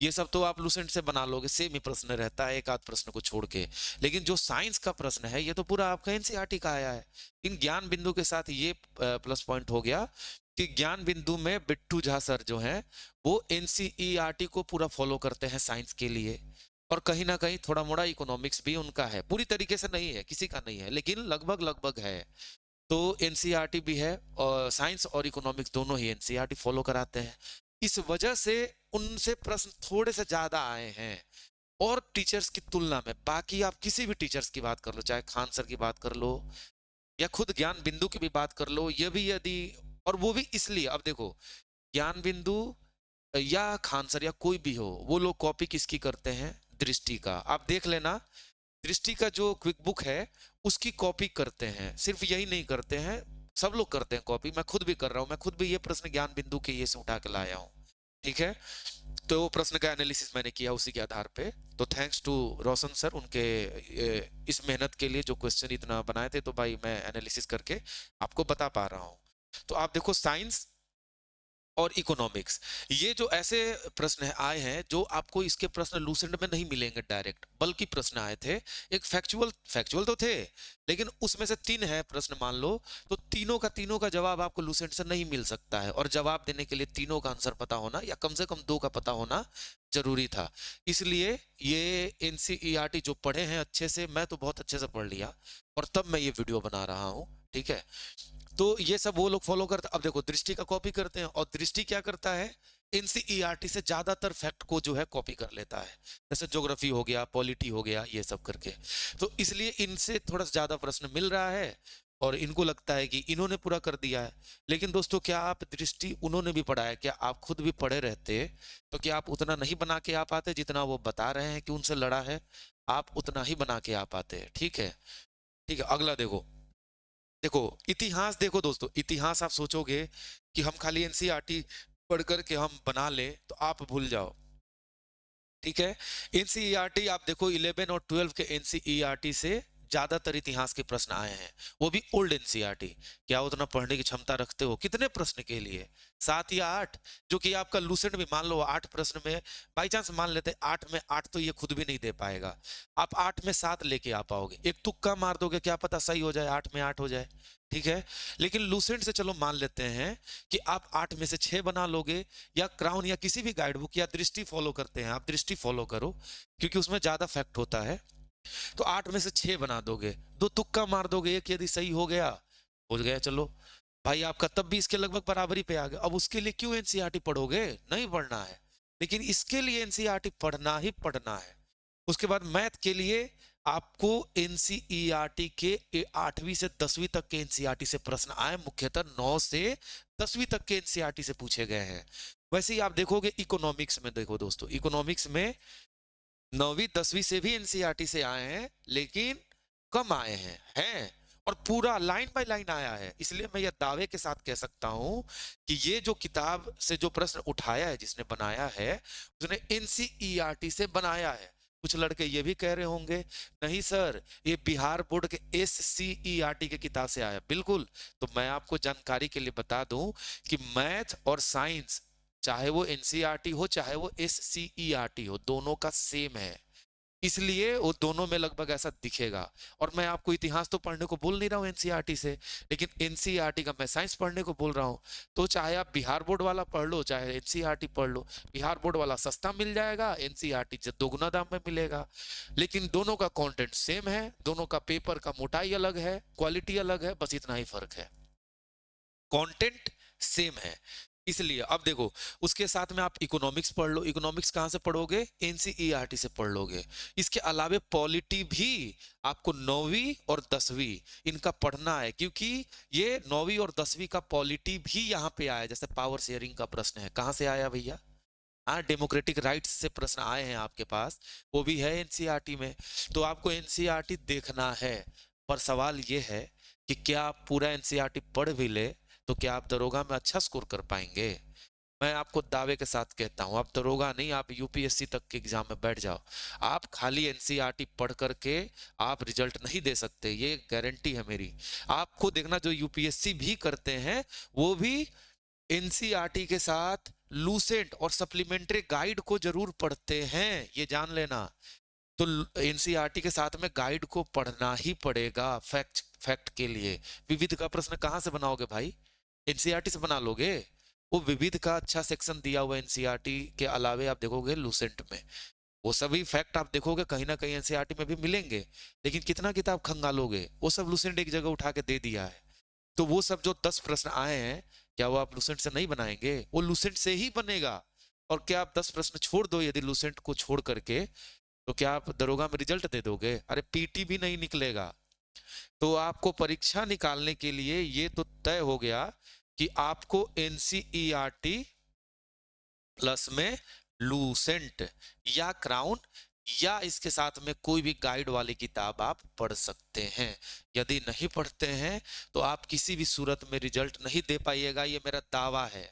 ये सब तो आप लूसेंट से बना लोगे, सेम ही प्रश्न रहता है एक आध प्रश्न को छोड़ के। लेकिन जो साइंस का प्रश्न है ये तो पूरा आपका एनसीईआरटी का आया है। इन ज्ञान बिंदु के साथ ये प्लस पॉइंट हो गया कि ज्ञान बिंदु में बिट्टू झा सर जो है वो एनसीईआरटी को पूरा फॉलो करते हैं साइंस के लिए, और कहीं ना कहीं थोड़ा मोड़ा इकोनॉमिक्स भी उनका है, पूरी तरीके से नहीं है, किसी का नहीं है, लेकिन लगभग लगभग है। तो एनसीईआरटी भी है, और साइंस और इकोनॉमिक्स दोनों ही एनसीईआरटी फॉलो कराते हैं। इस वजह से उनसे प्रश्न थोड़े से ज्यादा आए हैं और टीचर्स की तुलना में। बाकी आप किसी भी टीचर्स की बात कर लो, चाहे खान सर की बात कर लो या खुद ज्ञान बिंदु की भी बात कर लो, ये भी यदि, और वो भी इसलिए, अब देखो ज्ञान बिंदु या खान सर या कोई भी हो, वो लोग कॉपी किसकी करते हैं? दृष्टि का। आप देख लेना, दृष्टि का जो क्विक बुक है उसकी कॉपी करते हैं। सिर्फ यही नहीं करते हैं, सब लोग करते हैं कॉपी, मैं खुद भी कर रहा हूँ, मैं खुद भी ये प्रश्न ज्ञान बिंदु के ये से उठा के लाया हूँ। ठीक है, तो प्रश्न का एनालिसिस मैंने किया उसी के आधार पे। तो थैंक्स टू रोशन सर, उनके इस मेहनत के लिए, जो क्वेश्चन इतना बनाए थे, तो भाई मैं एनालिसिस करके आपको बता पा रहा हूँ। तो आप देखो साइंस और इकोनॉमिक्स, ये जो ऐसे प्रश्न आए हैं जो आपको इसके प्रश्न लूसेंट में नहीं मिलेंगे डायरेक्ट, बल्कि प्रश्न आए थे एक फैक्चुअल फैक्चुअल तो थे, लेकिन उसमें से 3 है प्रश्न मान लो, तो तीनों का जवाब आपको लूसेंट से नहीं मिल सकता है, और जवाब देने के लिए तीनों का आंसर पता होना या कम से कम 2 का पता होना जरूरी था। इसलिए ये एनसीईआरटी जो पढ़े हैं अच्छे से, मैं तो बहुत अच्छे से पढ़ लिया, और तब मैं ये वीडियो बना रहा हूँ। ठीक है, तो ये सब वो लोग फॉलो करते हैं। अब देखो दृष्टि का कॉपी करते हैं, और दृष्टि क्या करता है, एनसीईआरटी से ज्यादातर फैक्ट को जो है कॉपी कर लेता है, जैसे ज्योग्राफी हो गया, पॉलिटी हो गया, ये सब करके। तो इसलिए इनसे थोड़ा सा ज्यादा प्रश्न मिल रहा है, और इनको लगता है कि इन्होंने पूरा कर दिया है। लेकिन दोस्तों क्या आप दृष्टि उन्होंने भी पढ़ा है? क्या आप खुद भी पढ़े रहते तो क्या आप उतना नहीं बना के आ पाते जितना वो बता रहे हैं कि उनसे लड़ा है? आप उतना ही बना के आ पाते। ठीक है, ठीक है, अगला देखो। देखो इतिहास, देखो दोस्तों इतिहास आप सोचोगे कि हम खाली एनसीईआरटी पढ़ करके हम बना ले, तो आप भूल जाओ। ठीक है, एनसीईआरटी आप देखो 11 और 12 के एनसीईआरटी से ज्यादातर इतिहास के प्रश्न आए हैं, वो भी ओल्ड एनसीईआरटी। क्या उतना पढ़ने की क्षमता रखते हो? कितने प्रश्न के लिए? 7 या 8? जो कि आपका लूसेंट भी मान लो 8 प्रश्न में, बाई चांस मान लेते 8 में 8 तो ये खुद भी नहीं दे पाएगा, आप 8 में 7 लेके आ पाओगे, एक तुक्का मार दोगे, क्या पता सही हो जाए, 8 में 8 हो जाए। ठीक है, लेकिन लूसेंट से चलो मान लेते हैं कि आप 8 में से 6 बना लोगे, या क्राउन या किसी भी गाइड बुक या दृष्टि फॉलो करते हैं, आप दृष्टि फॉलो करो क्योंकि उसमें ज्यादा फैक्ट होता है, तो 8 में से 6 बना दोगे, दो तुक्का मार दोगे, एक यदि सही हो गया चलो भाई, आपका तब भी इसके लगभग बराबरी पे आ गया। अब उसके लिए क्यों एनसीईआरटी पढ़ोगे? नहीं पढ़ना है, लेकिन इसके लिए एनसीईआरटी पढ़ना ही पढ़ना है। उसके बाद मैथ के लिए आपको एनसीईआरटी के 8वीं से 10वीं तक के एनसीईआरटी से प्रश्न आए, मुख्यतः 9 से 10वीं तक के एनसीईआरटी से पूछे गए हैं। वैसे ही आप देखोगे इकोनॉमिक्स में, देखो दोस्तों इकोनॉमिक्स में 9वीं 10वीं से भी एनसीईआरटी से आए हैं, लेकिन कम आए हैं और पूरा लाइन बाय लाइन आया है। इसलिए मैं यह दावे के साथ कह सकता हूं कि ये जो किताब से जो प्रश्न उठाया है, जिसने बनाया है, उसने एनसीईआरटी से बनाया है। कुछ लड़के ये भी कह रहे होंगे, नहीं सर ये बिहार बोर्ड के एससीईआरटी के किताब से आया। बिल्कुल। तो मैं आपको जानकारी के लिए बता दूं कि मैथ और साइंस, चाहे वो एनसीईआरटी हो चाहे वो एससीईआरटी हो, दोनों का सेम है। इसलिए वो दोनों में लगभग ऐसा दिखेगा। और मैं आपको इतिहास तो पढ़ने को बोल नहीं रहा हूँ एनसीईआरटी से, लेकिन एनसीईआरटी का मैं साइंस पढ़ने को बोल रहा हूँ। तो चाहे आप बिहार बोर्ड वाला पढ़ लो चाहे एनसीईआरटी पढ़ लो, बिहार बोर्ड वाला सस्ता मिल जाएगा, एनसीईआरटी दोगुना दाम में मिलेगा। लेकिन दोनों का कंटेंट सेम है, दोनों का पेपर का मोटाई अलग है, क्वालिटी अलग है, बस इतना ही फर्क है। कंटेंट सेम है। इसलिए अब देखो, उसके साथ में आप इकोनॉमिक्स पढ़ लो। इकोनॉमिक्स कहां से पढ़ोगे? एनसीईआरटी से पढ़ लोगे। इसके अलावे पॉलिटी भी आपको 9वीं और 10वीं इनका पढ़ना है, क्योंकि ये 9वीं और 10वीं का पॉलिटी भी यहाँ पे आया। जैसे पावर शेयरिंग का प्रश्न है, कहां से आया भैया? हाँ, डेमोक्रेटिक राइट्स से प्रश्न आए हैं आपके पास, वो भी है एनसीईआरटी में। तो आपको एनसीईआरटी देखना है। पर सवाल ये है कि क्या आप पूरा एनसीईआरटी पढ़ भी ले तो क्या आप दरोगा में अच्छा स्कोर कर पाएंगे? मैं आपको दावे के साथ कहता हूं, आप दरोगा नहीं, आप यूपीएससी तक के एग्जाम में बैठ जाओ, आप खाली एनसीईआरटी पढ़ करके आप रिजल्ट नहीं दे सकते, ये गारंटी है मेरी। आपको देखना, जो यूपीएससी भी करते हैं वो भी एनसीईआरटी के साथ लूसेंट और सप्लीमेंट्री गाइड को जरूर पढ़ते हैं, ये जान लेना। तो एनसीईआरटी के साथ में गाइड को पढ़ना ही पड़ेगा फैक्ट फैक्ट के लिए। विविध का प्रश्न कहां से बनाओगे भाई? एनसीईआरटी से बना लोगे? वो विविध का अच्छा सेक्शन दिया हुआ एनसीईआरटी के अलावे आप देखोगे लूसेंट में, वो सभी फैक्ट आप देखोगे कहीं ना कहीं एनसीईआरटी में भी मिलेंगे। लेकिन कितना किताब खंगालोगे? वो सब लूसेंट एक जगह उठा के दे दिया है। तो वो सब जो 10 प्रश्न आए हैं, क्या वो आप लूसेंट से नहीं बनाएंगे? वो लूसेंट से ही बनेगा। और क्या आप 10 प्रश्न छोड़ दो यदि लूसेंट को छोड़ करके, तो क्या आप दरोगा में रिजल्ट दे दोगे? अरे पीटी भी नहीं निकलेगा। तो आपको परीक्षा निकालने के लिए ये तो तय हो गया कि आपको एनसीईआरटी प्लस में लूसेंट या क्राउन या इसके साथ में कोई भी गाइड वाली किताब आप पढ़ सकते हैं। यदि नहीं पढ़ते हैं तो आप किसी भी सूरत में रिजल्ट नहीं दे पाइएगा, ये मेरा दावा है।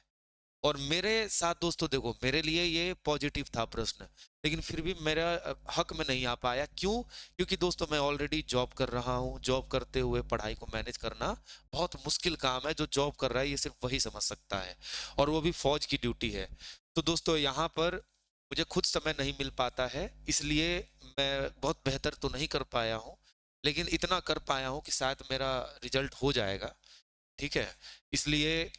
और मेरे साथ दोस्तों देखो, मेरे लिए ये पॉजिटिव था प्रश्न, लेकिन फिर भी मेरा हक में नहीं आ पाया। क्यों? क्योंकि दोस्तों मैं ऑलरेडी जॉब कर रहा हूँ, जॉब करते हुए पढ़ाई को मैनेज करना बहुत मुश्किल काम है। जो जॉब कर रहा है ये सिर्फ वही समझ सकता है, और वो भी फौज की ड्यूटी है। तो दोस्तों यहाँ पर मुझे खुद समय नहीं मिल पाता है, इसलिए मैं बहुत बेहतर तो नहीं कर पाया हूँ, लेकिन इतना कर पाया हूँ कि शायद मेरा रिजल्ट हो जाएगा। ठीक है, इसलिए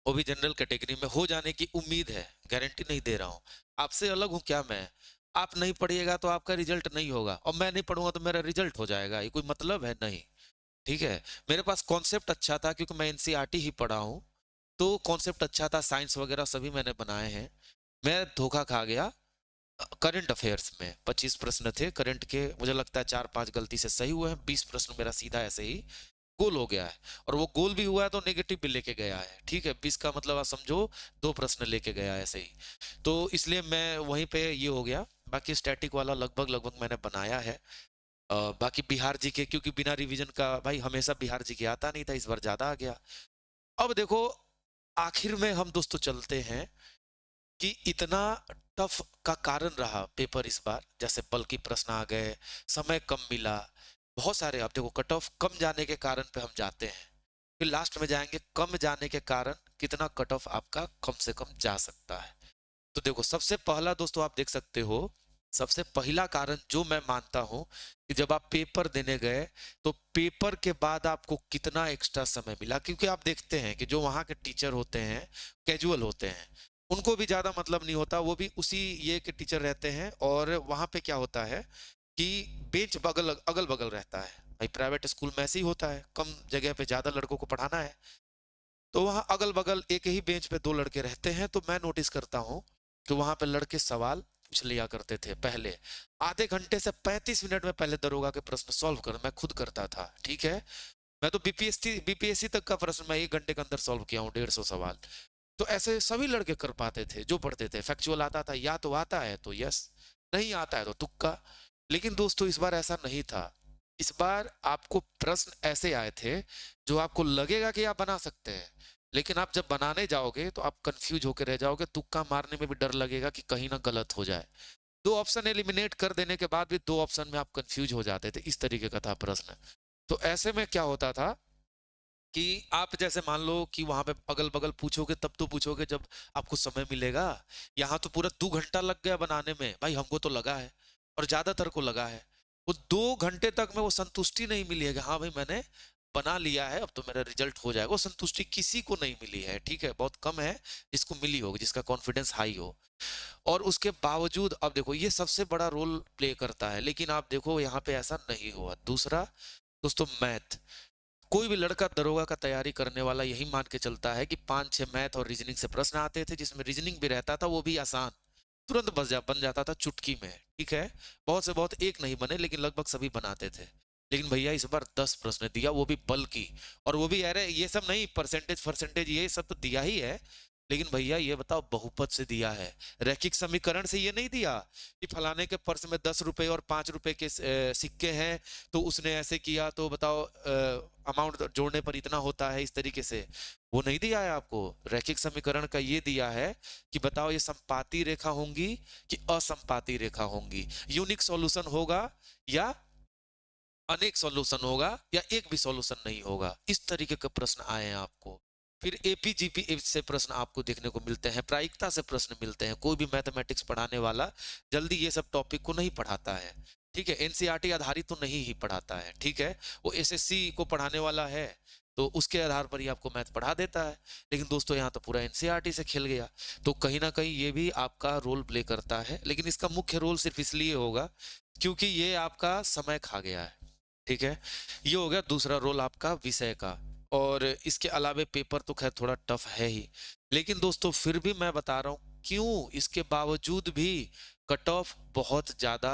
वो भी जनरल कैटेगरी में हो जाने की उम्मीद है, गारंटी नहीं दे रहा हूँ। आपसे अलग हूँ क्या मैं? आप नहीं पढ़िएगा तो आपका रिजल्ट नहीं होगा, और मैं नहीं पढ़ूंगा तो मेरा रिजल्ट हो जाएगा, ये कोई मतलब है? नहीं। ठीक है, मेरे पास कॉन्सेप्ट अच्छा था क्योंकि मैं एनसीईआरटी ही पढ़ा हूँ, तो कॉन्सेप्ट अच्छा था, साइंस वगैरह सभी मैंने बनाए हैं। मैं धोखा खा गया करंट अफेयर्स में। 25 प्रश्न थे करंट के, मुझे लगता है 4-5 गलती से सही हुए हैं, 20 प्रश्न मेरा सीधा ऐसे ही गोल हो गया है। और वो गोल भी हुआ है तो नेगेटिव भी लेके गया है। ठीक है, 20 का मतलब आप समझो 2 प्रश्न लेके गया है ऐसे ही। तो इसलिए मैं वहीं पे ये हो गया। बाकी स्टैटिक वाला लगभग लगभग मैंने बनाया है। बाकी बिहार जी के, क्योंकि बिना रिवीजन का भाई हमेशा बिहार जी के आता नहीं था, इस बार ज्यादा आ गया। अब देखो, आखिर में हम दोस्तों चलते हैं कि इतना टफ का कारण रहा पेपर इस बार, जैसे बल्कि प्रश्न आ गए, समय कम मिला, बहुत सारे। आप देखो कट ऑफ कम जाने के कारण पे हम जाते हैं, फिर लास्ट में जाएंगे कम जाने के कारण कितना कट ऑफ आपका कम से कम जा सकता है। तो देखो सबसे पहला दोस्तों आप देख सकते हो, सबसे पहला कारण जो मैं मानता हूं कि जब आप पेपर देने गए तो पेपर के बाद आपको कितना एक्स्ट्रा समय मिला। क्योंकि आप देखते हैं कि जो वहाँ के टीचर होते हैं कैजुअल होते हैं, उनको भी ज्यादा मतलब नहीं होता, वो भी उसी ये के टीचर रहते हैं। और वहाँ पे क्या होता है कि बेंच बगल अगल बगल रहता है। भाई प्राइवेट स्कूल में ऐसे ही होता है, कम जगह पे ज्यादा लड़कों को पढ़ाना है, तो वहाँ अगल बगल एक ही बेंच पे 2 लड़के रहते हैं। तो मैं नोटिस करता हूँ कि वहां पे लड़के सवाल पूछ लिया करते थे पहले, आधे घंटे से 35 मिनट में पहले दरोगा के प्रश्न सॉल्व कर मैं खुद करता था। ठीक है, मैं तो बीपीएससी तक का प्रश्न मैं 1 घंटे के अंदर सॉल्व किया हूँ, 150 सवाल। तो ऐसे सभी लड़के कर पाते थे जो पढ़ते थे। फैक्चुअल आता था, या तो आता है तो यस, नहीं आता है तो तुक्का। लेकिन दोस्तों इस बार ऐसा नहीं था। इस बार आपको प्रश्न ऐसे आए थे जो आपको लगेगा कि आप बना सकते हैं, लेकिन आप जब बनाने जाओगे तो आप कंफ्यूज होकर रह जाओगे, तुक्का मारने में भी डर लगेगा कि कहीं ना गलत हो जाए। दो ऑप्शन एलिमिनेट कर देने के बाद भी दो ऑप्शन में आप कंफ्यूज हो जाते थे, इस तरीके का था प्रश्न। तो ऐसे में क्या होता था कि आप जैसे मान लो कि वहां पे अगल बगल पूछोगे तब तो पूछोगे जब आपको समय मिलेगा। यहाँ तो पूरा 2 घंटा लग गया बनाने में, भाई हमको तो लगा है और ज्यादातर को लगा है। वो 2 घंटे तक में वो संतुष्टि नहीं मिली है कि हाँ भाई मैंने बना लिया है, अब तो मेरा रिजल्ट हो जाएगा। वो संतुष्टि किसी को नहीं मिली है, ठीक है, बहुत कम है जिसको मिली होगी, जिसका कॉन्फिडेंस हाई हो। और उसके बावजूद अब देखो ये सबसे बड़ा रोल प्ले करता है, लेकिन आप देखो यहाँ पे ऐसा नहीं हुआ। दूसरा दोस्तों, मैथ। कोई भी लड़का दरोगा का तैयारी करने वाला यही मान के चलता है कि 5-6 मैथ और रीजनिंग से प्रश्न आते थे, जिसमें रीजनिंग भी रहता था, वो भी आसान, तुरंत बन जाता था चुटकी में, ठीक है। बहुत से बहुत एक नहीं बने, लेकिन लगभग सभी बनाते थे। लेकिन भैया इस बार 10 प्रश्न दिया, वो भी बल्कि, और वो भी अरे ये सब नहीं परसेंटेज परसेंटेज ये सब तो दिया ही है, लेकिन भैया ये बताओ बहुपद से दिया है, रैखिक समीकरण से ये नहीं दिया कि फलाने के पर्स में 10 रुपए और 5 रुपए के सिक्के हैं तो उसने ऐसे किया तो बताओ अमाउंट जोड़ने पर इतना होता है, इस तरीके से वो नहीं दिया है आपको। रैखिक समीकरण का ये दिया है कि बताओ ये संपाती रेखा होंगी कि असंपाती रेखा होंगी, यूनिक सॉल्यूशन होगा या अनेक सॉल्यूशन होगा या एक भी सॉल्यूशन नहीं होगा, इस तरीके के प्रश्न आए हैं आपको। फिर एपीजीपी से प्रश्न आपको देखने को मिलते हैं, प्रायिकता से प्रश्न मिलते हैं। कोई भी मैथमेटिक्स पढ़ाने वाला जल्दी ये सब टॉपिक को नहीं पढ़ाता है, ठीक है, एनसीईआरटी आधारित तो नहीं ही पढ़ाता है, ठीक है। वो एसएससी को पढ़ाने वाला है तो उसके आधार पर ही आपको मैथ पढ़ा देता है, लेकिन दोस्तों यहाँ तो पूरा एनसीईआरटी से खेल गया। तो कहीं ना कहीं ये भी आपका रोल प्ले करता है, लेकिन इसका मुख्य रोल सिर्फ इसलिए होगा क्योंकि ये आपका समय खा गया है, ठीक है। ये हो गया दूसरा रोल आपका विषय का। और इसके अलावे पेपर तो खैर थोड़ा टफ है ही, लेकिन दोस्तों फिर भी मैं बता रहा हूँ क्यों इसके बावजूद भी कट ऑफ बहुत ज्यादा,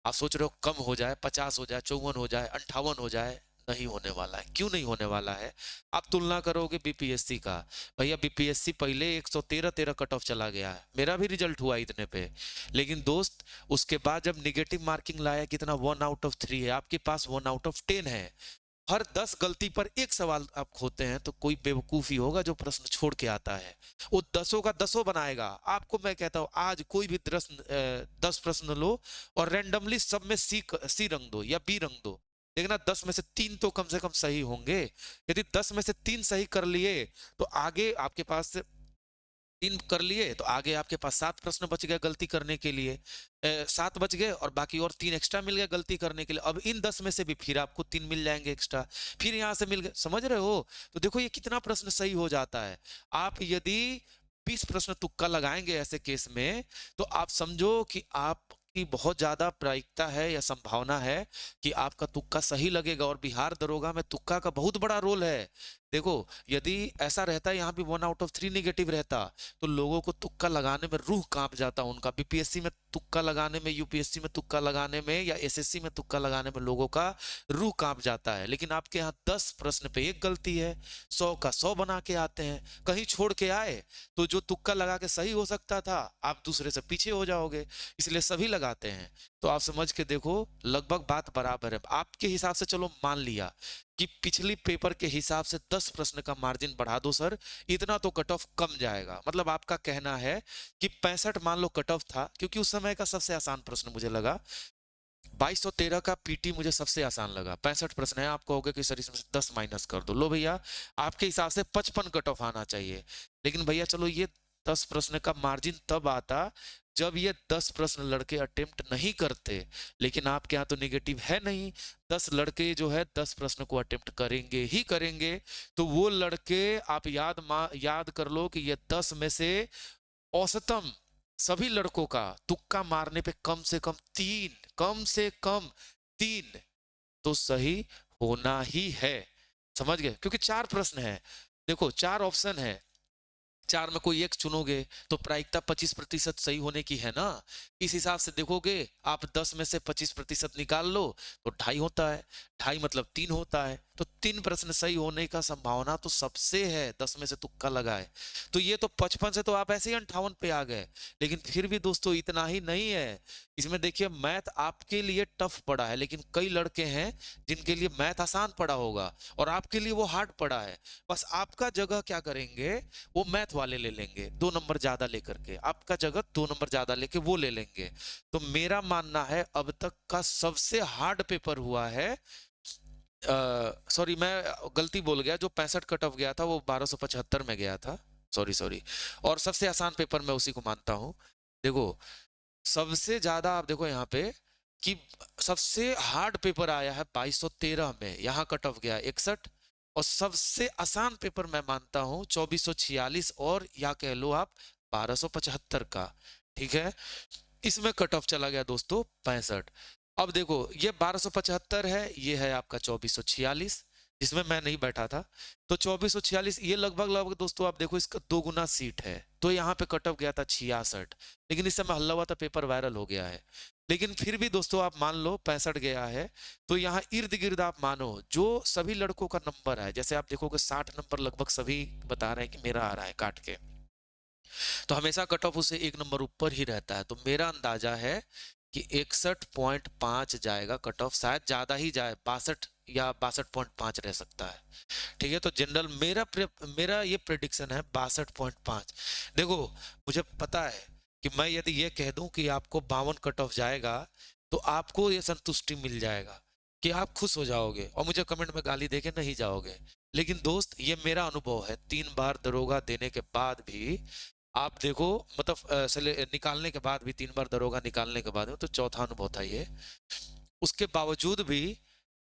आप सोच रहे हो कम हो जाए, 50 हो जाए, 54 हो जाए, 58 हो जाए, नहीं होने वाला है। क्यों नहीं होने वाला है? आप तुलना करोगे बीपीएससी का, भैया बीपीएससी पहले 113 कट ऑफ चला गया है, मेरा भी रिजल्ट हुआ इतने पे, लेकिन दोस्त उसके बाद जब निगेटिव मार्किंग लाया कितना 1/3 है, आपके पास 1/10 है। हर 10 गलती पर एक सवाल आप खोते हैं तो कोई बेवकूफी होगा जो प्रश्न छोड़ के आता है, वो 10 का 10 बनाएगा। आपको मैं कहता हूं आज कोई भी 10 प्रश्न लो और रैंडमली सब में सी रंग दो या बी रंग दो, देखना 10 में से 3 तो कम से कम सही होंगे। यदि 10 में से 3 सही कर लिए तो आगे आपके पास 3 कर लिए तो आगे आपके पास 7 प्रश्न बच गए गलती करने के लिए, 7 बच गए और बाकी और 3 एक्स्ट्रा मिल गए गलती करने के लिए। अब इन 10 में से भी फिर आपको 3 मिल जाएंगे एक्स्ट्रा, फिर यहाँ से मिल गए, समझ रहे हो? तो देखो ये कितना प्रश्न सही हो जाता है। आप यदि 20 प्रश्न तुक्का लगाएंगे ऐसे केस में तो आप समझो कि आपकी बहुत ज्यादा प्रायिकता है या संभावना है कि आपका तुक्का सही लगेगा। और बिहार दरोगा में तुक्का का बहुत बड़ा रोल है। देखो यदि ऐसा रहता यहाँ भी 1/3 निगेटिव रहता तो लोगों को तुक्का लगाने में रूह कांप जाता उनका। बीपीएससी में तुक्का लगाने में, यूपीएससी में तुक्का लगाने में या एसएससी में तुक्का लगाने में लोगों का रूह कांप जाता है। लेकिन आपके यहाँ 10 प्रश्न पे एक गलती है, 100 का 100 बना के आते हैं। कहीं छोड़ के आए तो जो तुक्का लगा के सही हो सकता था आप दूसरे से पीछे हो जाओगे, इसलिए सभी लगाते हैं। तो आप समझ के देखो लगभग बात बराबर है। आपके हिसाब से चलो मान लिया कि पिछली पेपर के हिसाब से 10 प्रश्न का मार्जिन बढ़ा दो सर, इतना तो कट ऑफ कम जाएगा। मतलब आपका कहना है कि 65 मान लो कट ऑफ था, क्योंकि उस समय का सबसे आसान प्रश्न मुझे लगा। 2213 का पीटी मुझे सबसे आसान लगा। 65 प्रश्न है, आप कहोगे कि सर इसमें से 10 माइनस कर दो, लो भैया आपके हिसाब से 55 कट ऑफ आना चाहिए। लेकिन भैया चलो ये 10 प्रश्न का मार्जिन तब आता जब ये 10 प्रश्न लड़के अटेम्प्ट नहीं करते, लेकिन आपके यहाँ तो निगेटिव है नहीं। 10 लड़के जो है 10 प्रश्न को अटेम्प्ट करेंगे ही करेंगे, तो वो लड़के आप याद कर लो कि ये 10 में से औसतम सभी लड़कों का तुक्का मारने पे कम से कम 3 तो सही होना ही है। समझ गए? क्योंकि 4 प्रश्न है, देखो 4 ऑप्शन है, 4 में कोई एक चुनोगे तो प्रायिकता 25% सही होने की है ना। इस हिसाब से देखोगे आप 10 में से 25% निकाल लो तो 2.5 होता है, 2.5 मतलब 3 होता है, तो 3 प्रश्न सही होने का संभावना तो सबसे है, 10 में से तुक्का लगाए। तो ये तो 55 से तो आप ऐसे ही 58 पे आ गए। लेकिन फिर भी दोस्तों इतना ही नहीं है, इसमें देखिए मैथ आपके लिए टफ पड़ा है, लेकिन कई लड़के हैं जिनके लिए मैथ आसान पड़ा होगा और आपके लिए वो हार्ड पड़ा है। बस आपका जगह क्या करेंगे, वो मैथ वाले ले लेंगे 2 नंबर ज्यादा लेकर के, आपका जगह 2 नंबर ज्यादा लेके वो ले लेंगे। तो मेरा मानना है अब तक का सबसे हार्ड पेपर हुआ है, सॉरी मैं गलती बोल गया, जो 65 कट ऑफ गया था वो 1275 में गया था, सॉरी सॉरी। और सबसे आसान पेपर मैं उसी को मानता हूँ। देखो सबसे ज्यादा आप देखो यहाँ पे कि सबसे हार्ड पेपर आया है 2213 में, यहाँ कट ऑफ गया 61। और सबसे आसान पेपर मैं मानता हूँ 2446 और या कह लो आप 1275 का, ठीक है। इसमें कट ऑफ चला गया दोस्तों 65। अब देखो ये 1275 है, ये है आपका 2446 जिसमें मैं नहीं बैठा था। तो 2446 ये लगभग लगभग दोस्तों आप देखो इसका 2 गुना सीट है, तो यहाँ पे कट ऑफ गया था 66। लेकिन इस समय हल्ला हुआ था, पेपर वायरल हो गया है। लेकिन फिर भी दोस्तों आप मान लो 65 गया है, तो यहाँ इर्द गिर्द आप मानो जो सभी लड़कों का नंबर है, जैसे आप देखोगे 60 नंबर लगभग सभी बता रहे हैं कि मेरा आ रहा है काट के, तो हमेशा कट ऑफ उससे 1 नंबर ऊपर ही रहता है। तो मेरा अंदाजा है कि 61.5 जाएगा कट ऑफ, शायद ज्यादा ही जाए, 62 या 62.5 रह सकता है, ठीक है। तो जनरल मेरा ये प्रेडिक्शन है 62.5। देखो मुझे पता है कि मैं यदि ये कह दूं कि आपको 52 कट ऑफ जाएगा तो आपको ये संतुष्टि मिल जाएगा कि आप खुश हो जाओगे और मुझे कमेंट में गाली देके नहीं जाओगे। लेकिन दोस्त ये मेरा अनुभव है, 3 बार दरोगा देने के बाद भी आप देखो, मतलब निकालने के बाद भी 3 बार दरोगा निकालने के बाद में, तो चौथा अनुभव था ये। उसके बावजूद भी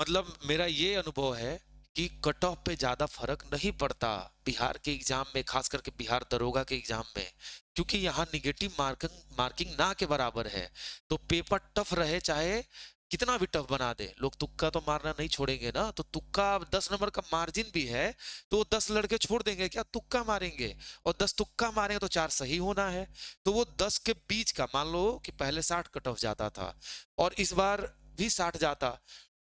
मतलब मेरा ये अनुभव है कि कट ऑफ पे ज्यादा फर्क नहीं पड़ता बिहार के एग्जाम में, खास करके बिहार दरोगा के एग्जाम में, क्योंकि यहाँ निगेटिव मार्किंग मार्किंग ना के बराबर है। तो पेपर टफ रहे चाहे कितना भी टफ बना दे, लोग तुक्का तो मारना नहीं छोड़ेंगे ना। तो तुक्का 10 नंबर का मार्जिन भी है, तो 10 लड़के छोड़ देंगे क्या, तुक्का मारेंगे। और 10 तुक्का मारेंगे तो 4 सही होना है। तो वो 10 के बीच का मान लो कि पहले 60 कट ऑफ जाता था और इस बार भी 60 जाता,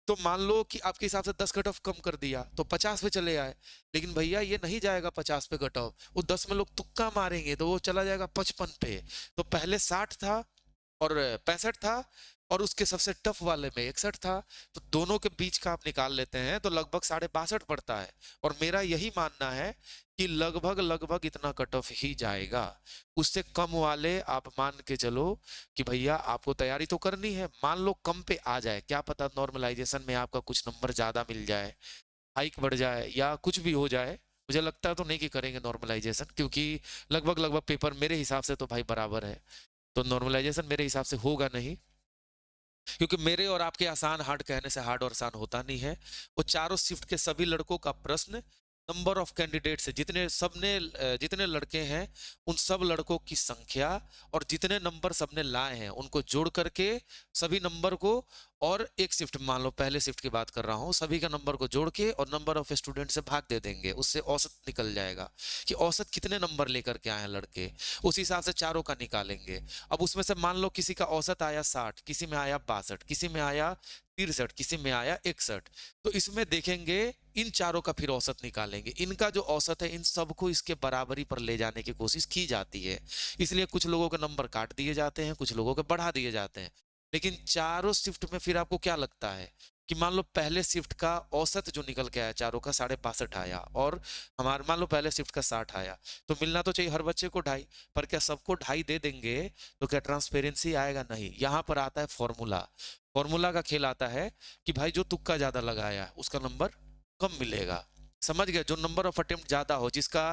तो मान लो कि आपके हिसाब से 10 कट ऑफ कम कर दिया तो 50 पे चले आए। लेकिन भैया ये नहीं जाएगा 50 पे कट ऑफ, वो 10 में लोग तुक्का मारेंगे तो वो चला जाएगा 55 पे। तो पहले 60 था और 65 था और उसके सबसे टफ वाले में 61 था। तो दोनों के बीच का आप निकाल लेते हैं तो लगभग 62.5 पड़ता है। और मेरा यही मानना है कि लगभग लगभग इतना कट ऑफ ही जाएगा। उससे कम वाले आप मान के चलो कि भैया आपको तैयारी तो करनी है, मान लो कम पे आ जाए, क्या पता नॉर्मलाइजेशन में आपका कुछ नंबर ज्यादा मिल जाए, हाइक बढ़ जाए या कुछ भी हो जाए। मुझे लगता है तो नहीं कि करेंगे नॉर्मलाइजेशन, क्योंकि लगभग लगभग पेपर मेरे हिसाब से तो भाई बराबर है। तो नॉर्मलाइजेशन मेरे हिसाब से होगा नहीं, क्योंकि मेरे और आपके आसान हार्ड कहने से हार्ड और आसान होता नहीं है। वो चारों शिफ्ट के सभी लड़कों का प्रश्न, नंबर ऑफ कैंडिडेट से जितने सबने जितने लड़के हैं उन सब लड़कों की संख्या और जितने नंबर सबने लाए हैं उनको जोड़ करके सभी नंबर को, और एक शिफ्ट मान लो पहले शिफ्ट की बात कर रहा हूँ, सभी का नंबर को जोड़ के और नंबर ऑफ स्टूडेंट से भाग दे देंगे, उससे औसत निकल जाएगा कि औसत कितने नंबर लेकर के आए हैं लड़के, उस हिसाब से चारों का निकालेंगे। अब उसमें से मान लो किसी का औसत आया 60, किसी में आया 62, किसी में आया 63, किसी में आया 61, तो इसमें देखेंगे इन चारों का फिर औसत निकालेंगे, इनका जो औसत है इन सबको इसके बराबरी पर ले जाने की कोशिश की जाती है। इसलिए कुछ लोगों के नंबर काट दिए जाते हैं, कुछ लोगों के बढ़ा दिए जाते हैं। लेकिन चारों शिफ्ट में फिर आपको क्या लगता है कि मान लो पहले शिफ्ट का औसत जो निकल के आया चारों का 62.5 आया और हमारे मान लो पहले शिफ्ट का 60 आया, तो मिलना तो चाहिए हर बच्चे को 2.5, पर क्या सबको 2.5 दे देंगे तो क्या ट्रांसपेरेंसी आएगा? नहीं। यहाँ पर आता है फॉर्मूला, फॉर्मूला का खेल आता है कि भाई जो तुक्का ज्यादा लगाया है उसका नंबर कम मिलेगा, समझ गए? जो नंबर ऑफ अटेम्प्ट ज्यादा हो, जिसका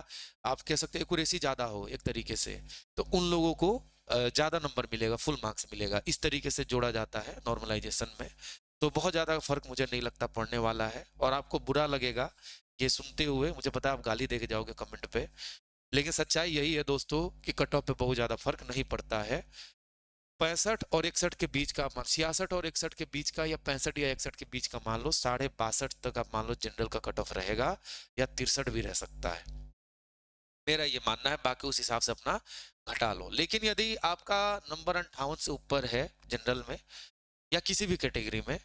आप कह सकते हैं एक्यूरेसी ज्यादा हो एक तरीके से, तो उन लोगों को ज्यादा नंबर मिलेगा, फुल मार्क्स मिलेगा। इस तरीके से जोड़ा जाता है नॉर्मलाइजेशन में। तो बहुत ज्यादा फर्क मुझे नहीं लगता पड़ने वाला है, और आपको बुरा लगेगा ये सुनते हुए, मुझे पता है आप गाली देके जाओगे कमेंट पे, लेकिन सच्चाई यही है दोस्तों कि कट ऑफ पे बहुत ज्यादा फर्क नहीं पड़ता है। 65 और 61 के बीच का मान, 66 और 61 के बीच का या 65 या 61 के बीच का मान लो, 62.5 तक आप मान लो जनरल का कट ऑफ रहेगा, या 63 भी रह सकता है, मेरा ये मानना है। बाकी उस हिसाब से अपना घटा लो। लेकिन यदि आपका नंबर 58 से ऊपर है जनरल में या किसी भी कैटेगरी में,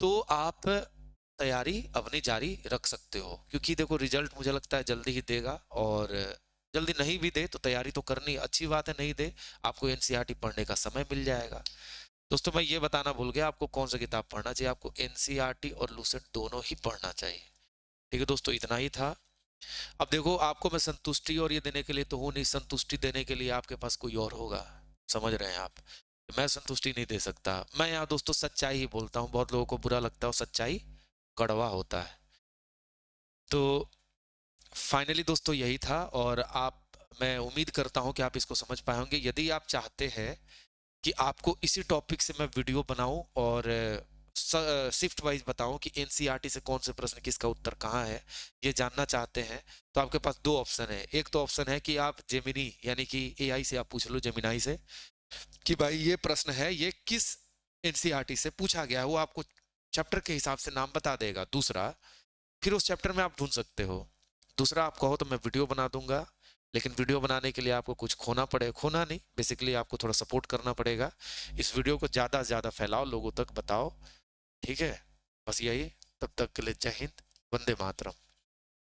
तो आप तैयारी अपनी जारी रख सकते हो, क्योंकि देखो रिजल्ट मुझे लगता है जल्दी ही देगा, और जल्दी नहीं भी दे तो तैयारी तो करनी अच्छी बात है, नहीं दे आपको एनसीईआरटी पढ़ने का समय मिल जाएगा। दोस्तों मैं ये बताना भूल गया, आपको कौन सा किताब पढ़ना चाहिए, आपको एनसीईआरटी और लूसेंट दोनों ही पढ़ना चाहिए। ठीक है दोस्तों, इतना ही था। अब देखो आपको मैं संतुष्टि और ये देने के लिए तो हूँ नहीं, संतुष्टि देने के लिए आपके पास कोई और होगा, समझ रहे हैं आप। मैं संतुष्टि नहीं दे सकता, मैं यहाँ दोस्तों सच्चाई ही बोलता हूँ, बहुत लोगों को बुरा लगता है और सच्चाई कड़वा होता है। तो फाइनली दोस्तों यही था, और मैं उम्मीद करता हूँ कि आप इसको समझ पाए होंगे। यदि आप चाहते हैं कि आपको इसी टॉपिक से मैं वीडियो बनाऊं और शिफ्ट वाइज बताऊं कि एनसीईआरटी से कौन से प्रश्न किसका उत्तर कहाँ है, ये जानना चाहते हैं, तो आपके पास दो ऑप्शन है। एक तो ऑप्शन है कि आप जेमिनी यानी कि एआई से आप पूछ लो, जेमिनाई से, कि भाई ये प्रश्न है ये किस एनसीईआरटी से पूछा गया है, वो आपको चैप्टर के हिसाब से नाम बता देगा। दूसरा, फिर उस चैप्टर में आप ढूंढ सकते हो। दूसरा आप कहो तो मैं वीडियो बना दूंगा, लेकिन वीडियो बनाने के लिए आपको कुछ खोना नहीं, बेसिकली आपको थोड़ा सपोर्ट करना पड़ेगा। इस वीडियो को ज़्यादा से ज़्यादा फैलाओ, लोगों तक बताओ, ठीक है। बस यही, तब तक के लिए जय हिंद, वंदे मातरम।